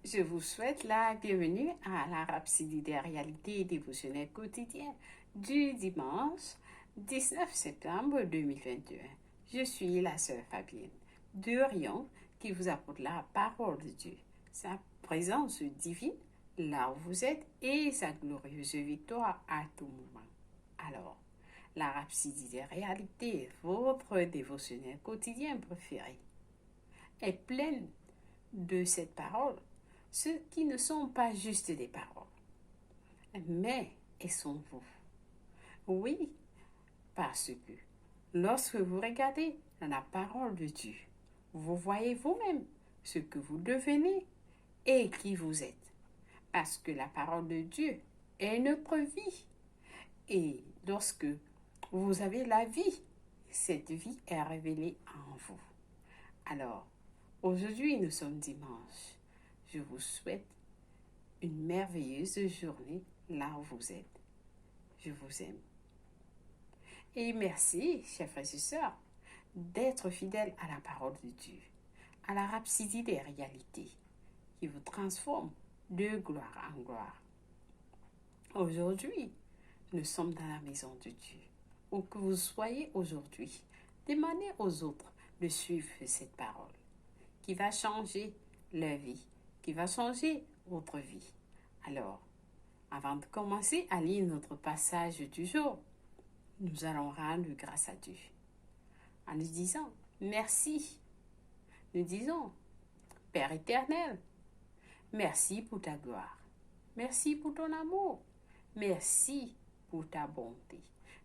Je vous souhaite la bienvenue à la Rhapsodie des réalités dévotionnelles quotidiennes du dimanche 19 septembre 2021. Je suis la sœur Fabienne de Rion qui vous apporte la parole de Dieu, sa présence divine là où vous êtes et sa glorieuse victoire à tout moment. Alors, la Rhapsodie des réalités, votre dévotionnel quotidien préféré, est pleine de cette parole, ceux qui ne sont pas juste des paroles, mais elles sont vous. Oui, parce que lorsque vous regardez la parole de Dieu, vous voyez vous-même ce que vous devenez et qui vous êtes. Parce que la parole de Dieu est notre vie. Et lorsque vous avez la vie, cette vie est révélée en vous. Alors, aujourd'hui, nous sommes dimanche. Je vous souhaite une merveilleuse journée là où vous êtes. Je vous aime. Et merci, chers frères et sœurs, d'être fidèles à la parole de Dieu, à la rhapsodie des réalités qui vous transforme de gloire en gloire. Aujourd'hui, nous sommes dans la maison de Dieu. Où que vous soyez aujourd'hui, demandez aux autres de suivre cette parole qui va changer leur vie, qui va changer votre vie. Alors, avant de commencer à lire notre passage du jour, nous allons rendre grâce à Dieu en nous disant merci. Nous disons, Père éternel, merci pour ta gloire, merci pour ton amour, merci pour ta bonté,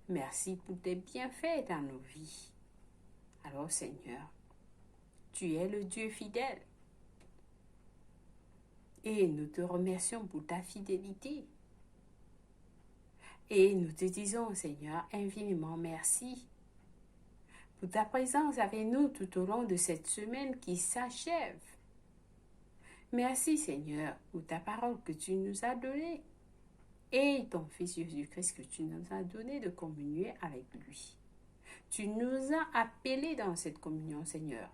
merci pour tes bienfaits dans nos vies. Alors Seigneur, tu es le Dieu fidèle. Et nous te remercions pour ta fidélité. Et nous te disons, Seigneur, infiniment merci pour ta présence avec nous tout au long de cette semaine qui s'achève. Merci, Seigneur, pour ta parole que tu nous as donnée et ton Fils Jésus-Christ que tu nous as donné de communier avec lui. Tu nous as appelés dans cette communion, Seigneur.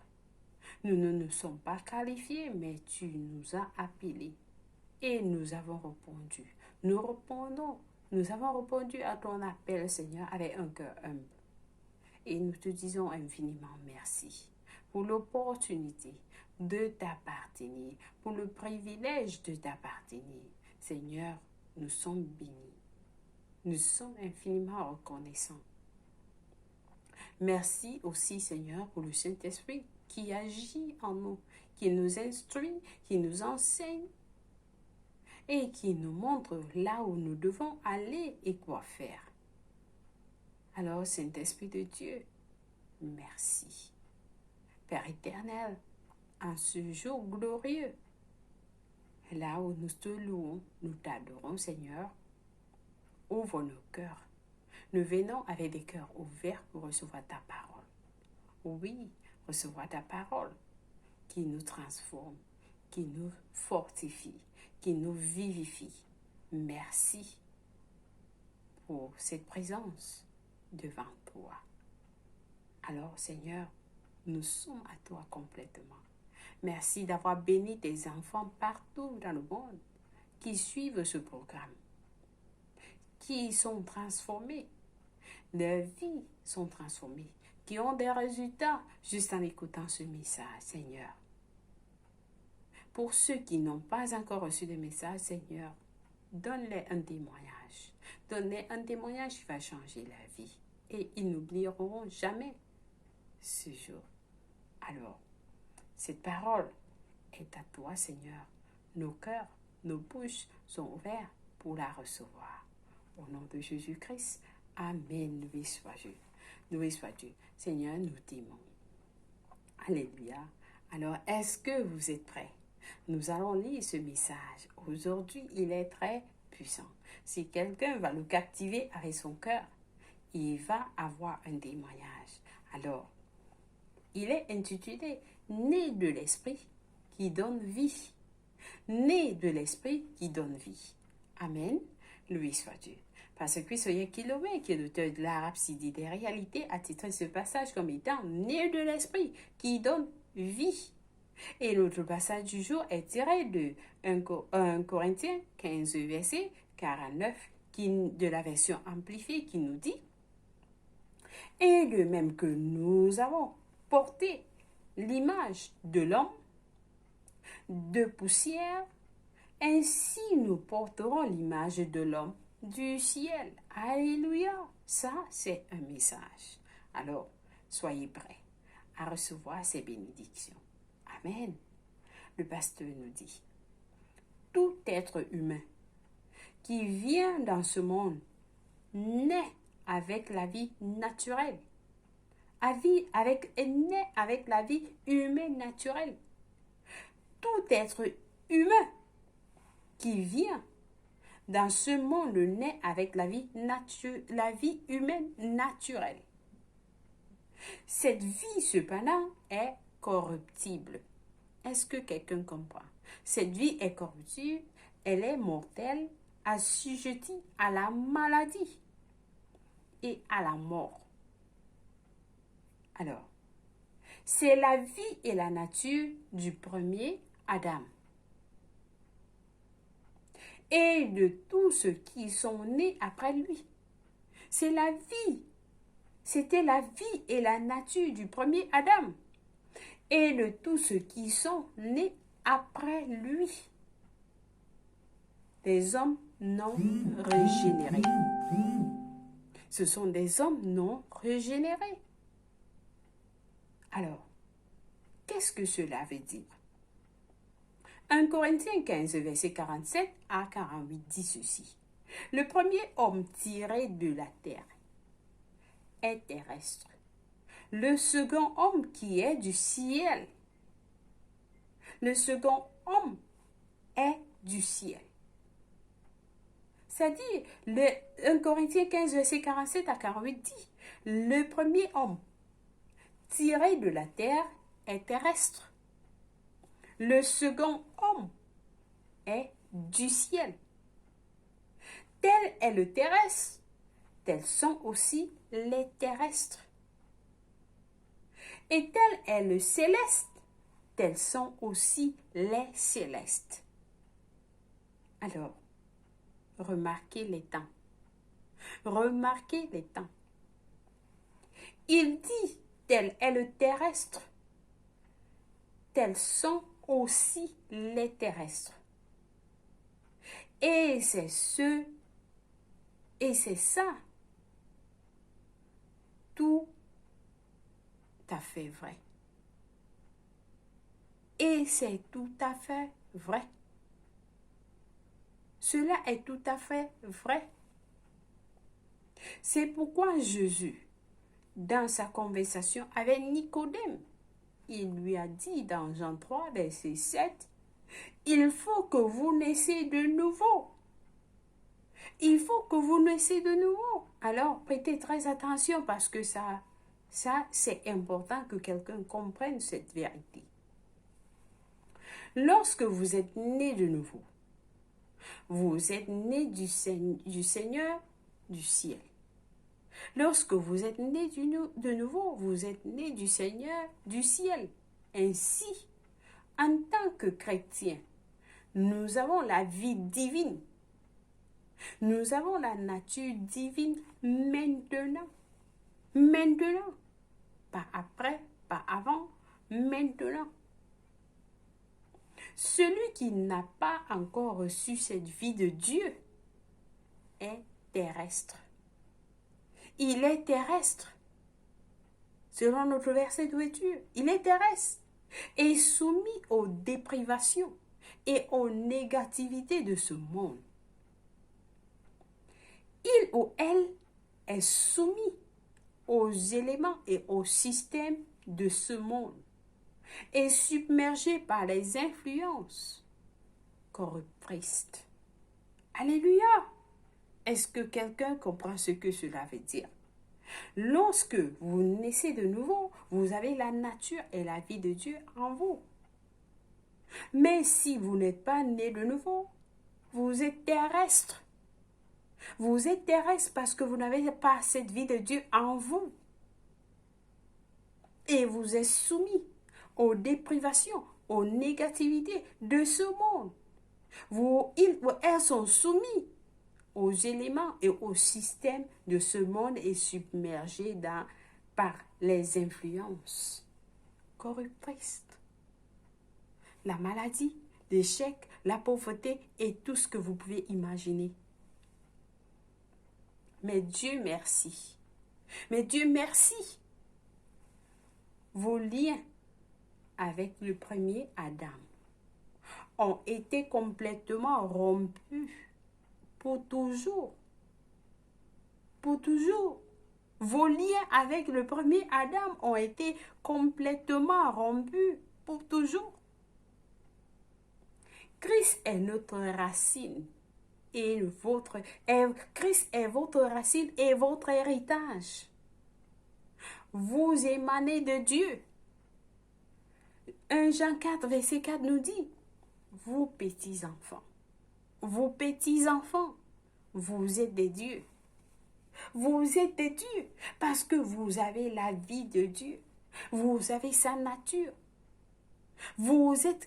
Nous ne nous sommes pas qualifiés, mais tu nous as appelés et nous avons répondu. Nous répondons. Nous avons répondu à ton appel, Seigneur, avec un cœur humble. Et nous te disons infiniment merci pour l'opportunité de t'appartenir, pour le privilège de t'appartenir. Seigneur, nous sommes bénis. Nous sommes infiniment reconnaissants. Merci aussi, Seigneur, pour le Saint-Esprit qui agit en nous, qui nous instruit, qui nous enseigne et qui nous montre là où nous devons aller et quoi faire. Alors, Saint-Esprit de Dieu, merci. Père éternel, en ce jour glorieux, là où nous te louons, nous t'adorons, Seigneur, ouvre nos cœurs. Nous venons avec des cœurs ouverts pour recevoir ta parole. Oui, recevoir ta parole qui nous transforme, qui nous fortifie, qui nous vivifie. Merci pour cette présence devant toi. Alors, Seigneur, nous sommes à toi complètement. Merci d'avoir béni tes enfants partout dans le monde qui suivent ce programme, qui sont transformés, leurs vies sont transformées, qui ont des résultats juste en écoutant ce message, Seigneur. Pour ceux qui n'ont pas encore reçu de message, Seigneur, donne-les un témoignage. Donne-les un témoignage qui va changer la vie. Et ils n'oublieront jamais ce jour. Alors, cette parole est à toi, Seigneur. Nos cœurs, nos bouches sont ouverts pour la recevoir. Au nom de Jésus-Christ, Amen. Loué soit Dieu. Loué soit Dieu. Seigneur, nous t'aimons. Alléluia. Alors, est-ce que vous êtes prêts? Nous allons lire ce message. Aujourd'hui, il est très puissant. Si quelqu'un va le captiver avec son cœur, il va avoir un témoignage. Alors, il est intitulé « Né de l'Esprit qui donne vie ». Né de l'Esprit qui donne vie. Amen. Loué soit Dieu. Parce que Soyer Kilomé, qui est l'auteur de la Rhapsodie des réalités, a titré ce passage comme étant « Né de l'Esprit qui donne vie ». Et notre passage du jour est tiré de 1 Corinthiens 15, verset 49, de la version amplifiée, qui nous dit: et de même que nous avons porté l'image de l'homme de poussière, ainsi nous porterons l'image de l'homme du ciel. Alléluia! Ça, c'est un message. Alors, soyez prêts à recevoir ces bénédictions. Amen. Le pasteur nous dit: tout être humain qui vient dans ce monde naît avec la vie naturelle. Naît avec la vie humaine naturelle. Tout être humain qui vient dans ce monde naît avec la vie humaine naturelle. Cette vie, cependant, est corruptible. Est-ce que quelqu'un comprend? Cette vie est corruptible, elle est mortelle, assujettie à la maladie et à la mort. Alors, c'est la vie et la nature du premier Adam et de tous ceux qui sont nés après lui. C'est la vie. C'était la vie et la nature du premier Adam et de tous ceux qui sont nés après lui. Des hommes non régénérés. Ce sont des hommes non régénérés. Alors, qu'est-ce que cela veut dire? 1 Corinthiens 15, verset 47 à 48 dit ceci: le premier homme tiré de la terre est terrestre. Le second homme qui est du ciel. Le second homme est du ciel. C'est-à-dire, 1 Corinthiens 15, verset 47 à 48 dit: le premier homme tiré de la terre est terrestre. Le second homme est du ciel. Tel est le terrestre, tels sont aussi les terrestres. Et tel est le céleste, tels sont aussi les célestes. Alors, remarquez les temps. Remarquez les temps. Il dit: tel est le terrestre, tels sont aussi les terrestres. Et c'est ça, tout à fait vrai. Et c'est tout à fait vrai. Cela est tout à fait vrai. C'est pourquoi Jésus, dans sa conversation avec Nicodème, il lui a dit dans Jean 3, verset 7, il faut que vous naissiez de nouveau. Il faut que vous naissiez de nouveau. Alors, prêtez très attention parce que ça c'est important que quelqu'un comprenne cette vérité. Lorsque vous êtes né de nouveau, vous êtes né du Seigneur du ciel. Lorsque vous êtes né de nouveau, vous êtes né du Seigneur du ciel. Ainsi, en tant que chrétiens, nous avons la vie divine. Nous avons la nature divine maintenant. Maintenant. Pas après, pas avant, maintenant. Celui qui n'a pas encore reçu cette vie de Dieu est terrestre. Il est terrestre. Selon notre verset de lecture, il est terrestre et soumis aux déprivations et aux négativités de ce monde. Il ou elle est soumis aux éléments et au système de ce monde et submergé par les influences corruptrices. Alléluia! Est-ce que quelqu'un comprend ce que cela veut dire? Lorsque vous naissez de nouveau, vous avez la nature et la vie de Dieu en vous. Mais si vous n'êtes pas né de nouveau, vous êtes terrestre. Vous êtes terrestre parce que vous n'avez pas cette vie de Dieu en vous. Et vous êtes soumis aux déprivations, aux négativités de ce monde. Elles sont soumises aux éléments et au système de ce monde et submergées par les influences corruptrices. La maladie, l'échec, la pauvreté et tout ce que vous pouvez imaginer. Mais Dieu merci. Mais Dieu merci. Vos liens avec le premier Adam ont été complètement rompus pour toujours. Pour toujours. Vos liens avec le premier Adam ont été complètement rompus pour toujours. Christ est notre racine et Christ est votre racine et votre héritage. Vous émanez de Dieu. 1 Jean 4, verset 4 nous dit, vous petits-enfants, vous êtes des dieux. Vous êtes des dieux parce que vous avez la vie de Dieu. Vous avez sa nature. Vous êtes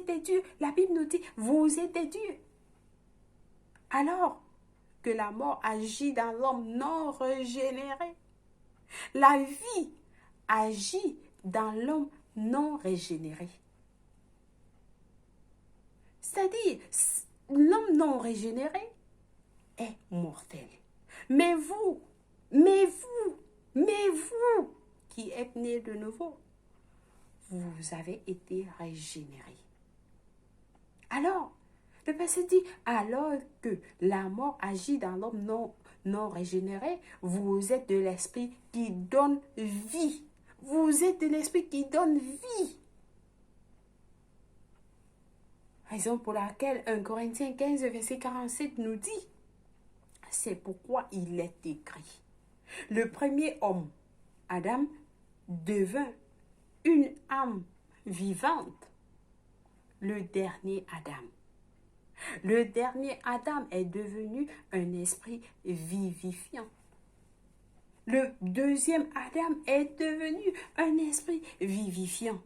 des dieux. La Bible nous dit, vous êtes des dieux. Alors que la mort agit dans l'homme non régénéré, la vie agit dans l'homme non régénéré. C'est-à-dire, l'homme non régénéré est mortel. Mais vous qui êtes nés de nouveau, vous avez été régénérés. Alors, le verset dit, alors que la mort agit dans l'homme non régénéré, vous êtes de l'esprit qui donne vie. Vous êtes de l'esprit qui donne vie. Raison pour laquelle 1 Corinthiens 15, verset 47 nous dit, c'est pourquoi il est écrit. Le premier homme, Adam, devint une âme vivante. Le dernier Adam est devenu un esprit vivifiant. Le deuxième Adam est devenu un esprit vivifiant.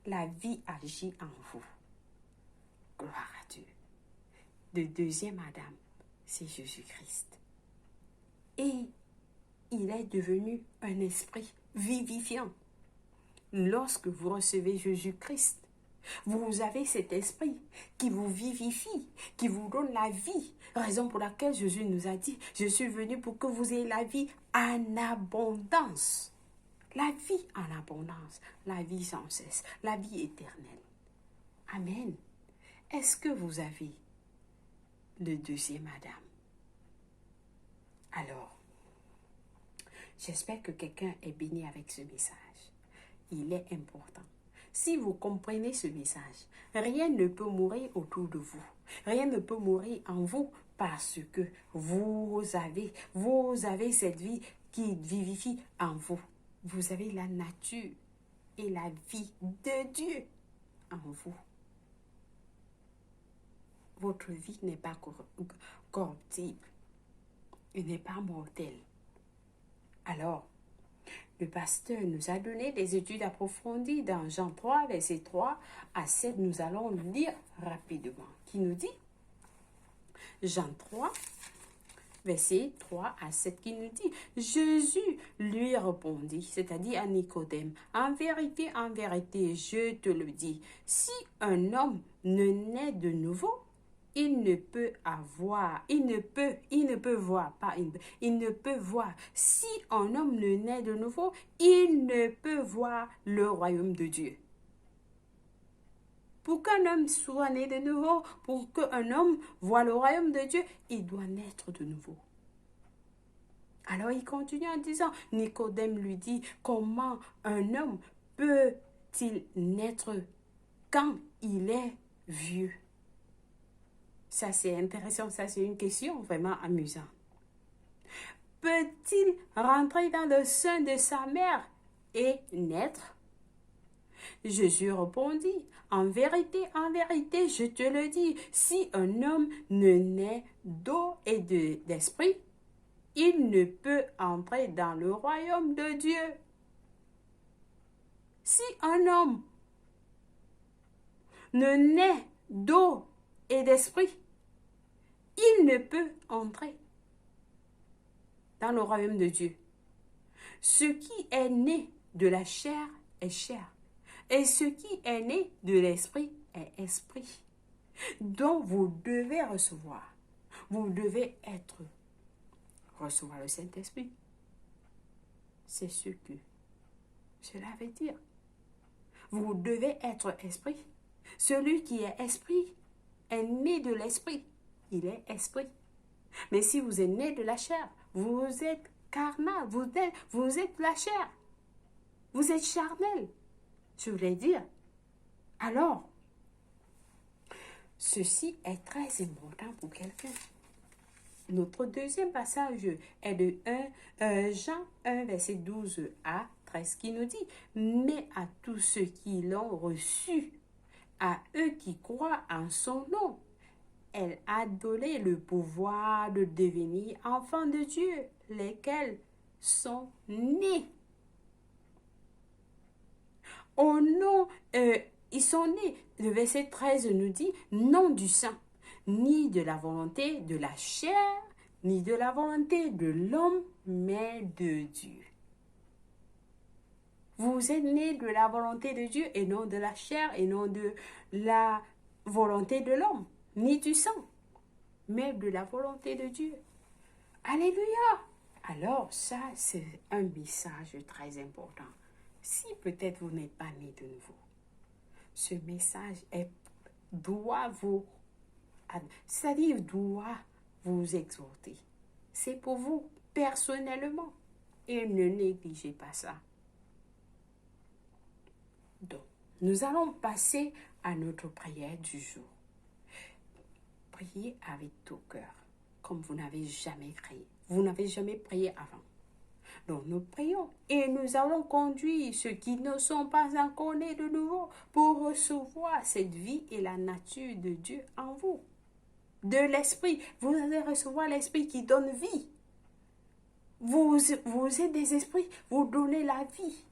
La vie agit en vous. Gloire à Dieu. Le deuxième Adam, c'est Jésus-Christ. Et il est devenu un esprit vivifiant. Lorsque vous recevez Jésus-Christ, vous avez cet esprit qui vous vivifie, qui vous donne la vie. Raison pour laquelle Jésus nous a dit, je suis venu pour que vous ayez la vie en abondance. La vie en abondance, la vie sans cesse, la vie éternelle. Amen. Est-ce que vous avez le deuxième Adam? Alors, j'espère que quelqu'un est béni avec ce message. Il est important. Si vous comprenez ce message, rien ne peut mourir autour de vous. Rien ne peut mourir en vous parce que vous avez cette vie qui vivifie en vous. Vous avez la nature et la vie de Dieu en vous. Votre vie n'est pas corruptible. Elle n'est pas mortelle. Alors, le pasteur nous a donné des études approfondies dans Jean 3, verset 3 à 7. Nous allons lire rapidement. Qui nous dit, Jean 3, verset 3 à 7, qui nous dit, Jésus lui répondit, c'est-à-dire à Nicodème, en vérité, je te le dis, si un homme ne naît de nouveau, il ne peut voir. Si un homme ne naît de nouveau, il ne peut voir le royaume de Dieu. Pour qu'un homme soit né de nouveau, pour qu'un homme voit le royaume de Dieu, il doit naître de nouveau. Alors il continue en disant, Nicodème lui dit, comment un homme peut-il naître quand il est vieux? Ça, c'est intéressant. Ça, c'est une question vraiment amusante. Peut-il rentrer dans le sein de sa mère et naître? Jésus répondit, en vérité, je te le dis, si un homme ne naît d'eau et d'esprit, il ne peut entrer dans le royaume de Dieu. Si un homme ne naît d'eau et d'esprit, il ne peut entrer dans le royaume de Dieu. Ce qui est né de la chair est chair, et ce qui est né de l'esprit est esprit. Donc vous devez recevoir, vous devez recevoir le Saint-Esprit. C'est ce que cela veut dire. Vous devez être esprit. Celui qui est esprit est né de l'esprit. Il est esprit. Mais si vous êtes né de la chair, vous êtes carnal, vous êtes la chair. Vous êtes charnel. Je voulais dire. Alors, ceci est très important pour quelqu'un. Notre deuxième passage est de Jean 1, verset 12 à 13, qui nous dit « Mais à tous ceux qui l'ont reçu, à eux qui croient en son nom, elle a donné le pouvoir de devenir enfants de Dieu, lesquels sont nés. Au nom, ils sont nés. Le verset 13 nous dit « Non du sang, ni de la volonté de la chair, ni de la volonté de l'homme, mais de Dieu. » Vous êtes nés de la volonté de Dieu et non de la chair et non de la volonté de l'homme, ni du sang, mais de la volonté de Dieu. Alléluia! Alors ça, c'est un message très important. Si peut-être vous n'êtes pas né de nouveau, ce message doit vous exhorter. C'est pour vous personnellement et ne négligez pas ça. Donc, nous allons passer à notre prière du jour. Priez avec tout cœur, comme vous n'avez jamais prié. Vous n'avez jamais prié avant. Donc, nous prions et nous allons conduire ceux qui ne sont pas encore nés de nouveau pour recevoir cette vie et la nature de Dieu en vous. De l'esprit, vous allez recevoir l'esprit qui donne vie. Vous êtes des esprits, vous donnez la vie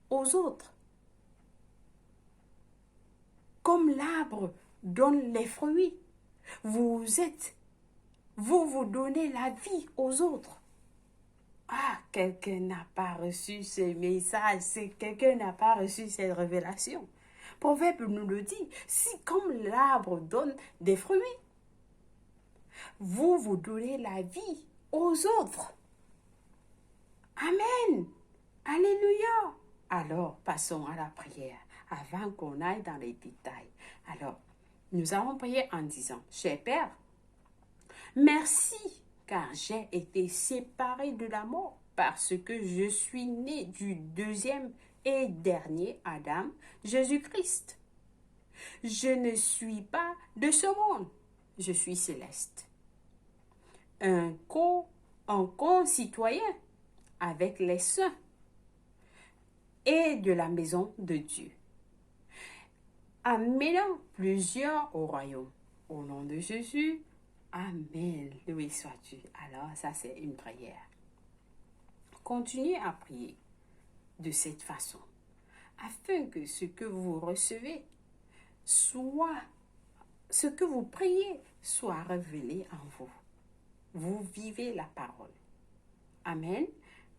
aux autres. Comme l'arbre donne les fruits, vous donnez la vie aux autres. Ah, quelqu'un n'a pas reçu ce message, quelqu'un n'a pas reçu cette révélation. Proverbe nous le dit, si comme l'arbre donne des fruits, vous donnez la vie aux autres. Amen. Alléluia. Alors, passons à la prière avant qu'on aille dans les détails. Alors, nous allons prier en disant, cher Père, merci car j'ai été séparé de la mort parce que je suis né du deuxième et dernier Adam, Jésus-Christ. Je ne suis pas de ce monde, je suis céleste. Un concitoyen avec les saints et de la maison de Dieu, amenant plusieurs au royaume. Au nom de Jésus, Amen. Loué sois-tu. Alors, ça, c'est une prière. Continuez à prier de cette façon, afin que ce que vous recevez soit, ce que vous priez soit révélé en vous. Vous vivez la parole. Amen.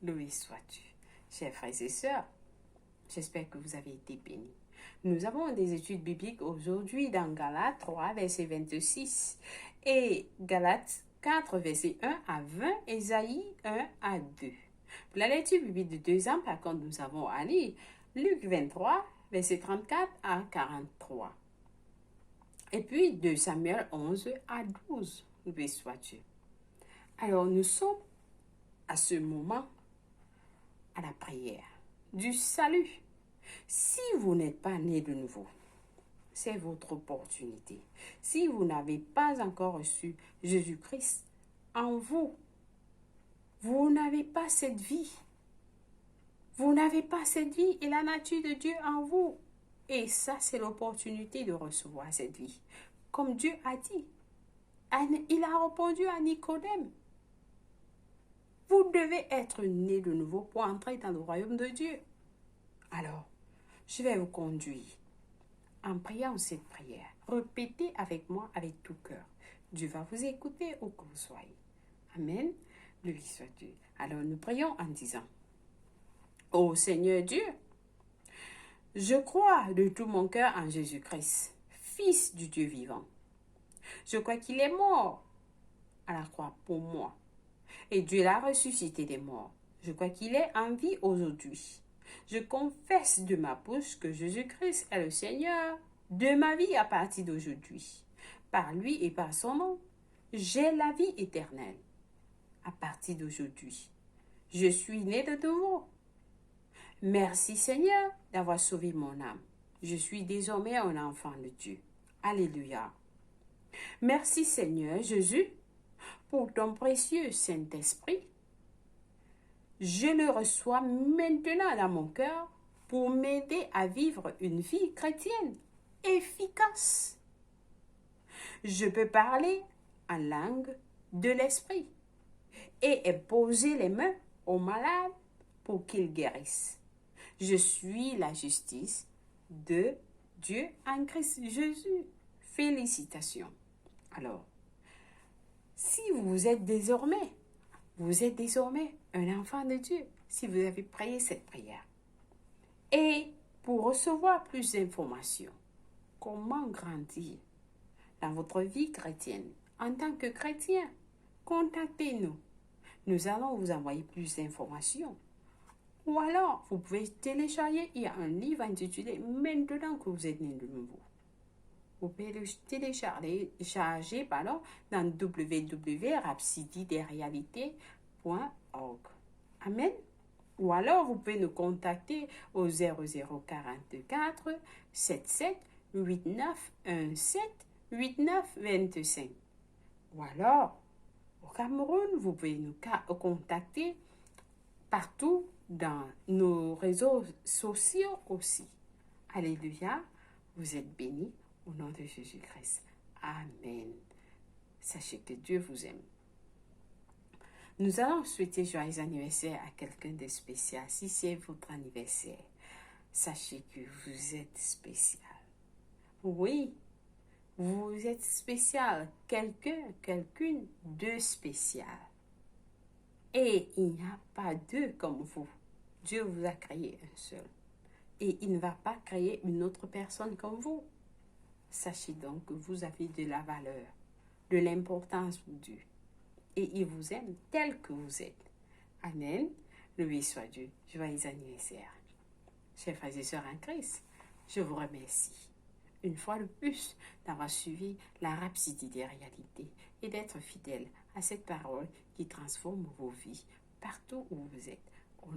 Loué sois-tu. Chers frères et sœurs, j'espère que vous avez été bénis. Nous avons des études bibliques aujourd'hui dans Galates 3, verset 26 et Galates 4, verset 1 à 20, Ésaïe 1 à 2. Pour la lecture biblique de 2 ans, par contre, nous avons à lire Luc 23, verset 34 à 43. Et puis 2 Samuel 11 à 12. Loué sois-tu. Alors, nous sommes à ce moment à la prière du salut. Si vous n'êtes pas né de nouveau, c'est votre opportunité. Si vous n'avez pas encore reçu Jésus-Christ en vous, vous n'avez pas cette vie. Vous n'avez pas cette vie et la nature de Dieu en vous. Et ça, c'est l'opportunité de recevoir cette vie. Comme Dieu a dit, il a répondu à Nicodème. Vous devez être né de nouveau pour entrer dans le royaume de Dieu. Alors, je vais vous conduire en priant cette prière. Répétez avec moi, avec tout cœur. Dieu va vous écouter où que vous soyez. Amen. Loué soit Dieu. Alors nous prions en disant, ô Seigneur Dieu, je crois de tout mon cœur en Jésus-Christ, Fils du Dieu vivant. Je crois qu'il est mort à la croix pour moi. Et Dieu l'a ressuscité des morts. Je crois qu'il est en vie aujourd'hui. Je confesse de ma bouche que Jésus-Christ est le Seigneur de ma vie à partir d'aujourd'hui. Par lui et par son nom, j'ai la vie éternelle. À partir d'aujourd'hui, je suis né de nouveau. Merci Seigneur d'avoir sauvé mon âme. Je suis désormais un enfant de Dieu. Alléluia. Merci Seigneur Jésus pour ton précieux Saint-Esprit. Je le reçois maintenant dans mon cœur pour m'aider à vivre une vie chrétienne efficace. Je peux parler en langue de l'esprit et poser les mains aux malades pour qu'ils guérissent. Je suis la justice de Dieu en Christ Jésus. Félicitations. Alors, si vous êtes désormais un enfant de Dieu, si vous avez prié cette prière. Et pour recevoir plus d'informations, comment grandir dans votre vie chrétienne, en tant que chrétien, contactez-nous. Nous allons vous envoyer plus d'informations. Ou alors, vous pouvez télécharger, il y a un livre intitulé « Maintenant que vous êtes né de nouveau ». Vous pouvez le télécharger dans www.rhapsodiederealités.org. Amen. Ou alors, vous pouvez nous contacter au 0044 77 89 17 89 25. Ou alors, au Cameroun, vous pouvez nous contacter partout dans nos réseaux sociaux aussi. Alléluia, vous êtes bénis au nom de Jésus-Christ. Amen. Sachez que Dieu vous aime. Nous allons souhaiter joyeux anniversaire à quelqu'un de spécial. Si c'est votre anniversaire, sachez que vous êtes spécial. Oui, vous êtes spécial. Quelqu'une de spécial. Et il n'y a pas deux comme vous. Dieu vous a créé un seul. Et il ne va pas créer une autre personne comme vous. Sachez donc que vous avez de la valeur, de l'importance pour Dieu. Et il vous aime tel que vous êtes. Amen. Loué soit Dieu. Joyeux anniversaire. Chers frères et sœurs en Christ, je vous remercie une fois de plus d'avoir suivi la Rhapsodie des réalités et d'être fidèle à cette parole qui transforme vos vies partout où vous êtes.